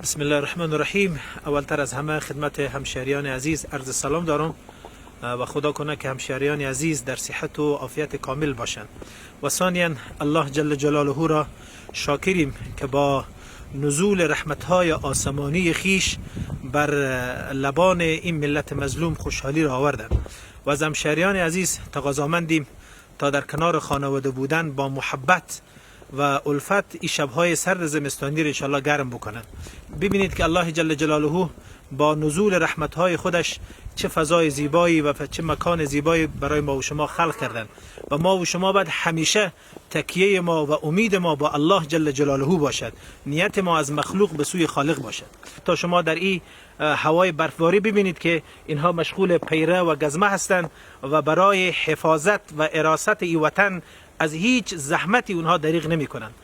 بسم الله الرحمن الرحیم. اولتر از همه خدمت همشهریان عزیز عرض سلام دارم و خدا کنه که همشهریان عزیز در صحت و عافیت کامل باشند. و ثانیا الله جل جلاله را شاکریم که با نزول رحمت‌های آسمانی خیش بر لبان این ملت مظلوم خوشحالی را آوردند و از همشهریان عزیز تقاضامندیم تا در کنار خانواده بودن با محبت و الفت این شبهای سرد زمستانی را انشاءالله گرم بکنن. ببینید که الله جل جلاله با نزول رحمتهای خودش چه فضای زیبایی و چه مکان زیبایی برای ما و شما خلق کردن و ما و شما باید همیشه تکیه ما و امید ما با الله جل جلاله باشد، نیت ما از مخلوق به سوی خالق باشد. تا شما در این هوای برفباری ببینید که اینها مشغول پیره و گزمه هستند و برای حفاظت و اراست این وطن از هیچ زحمتی اونها دریغ نمی کنند.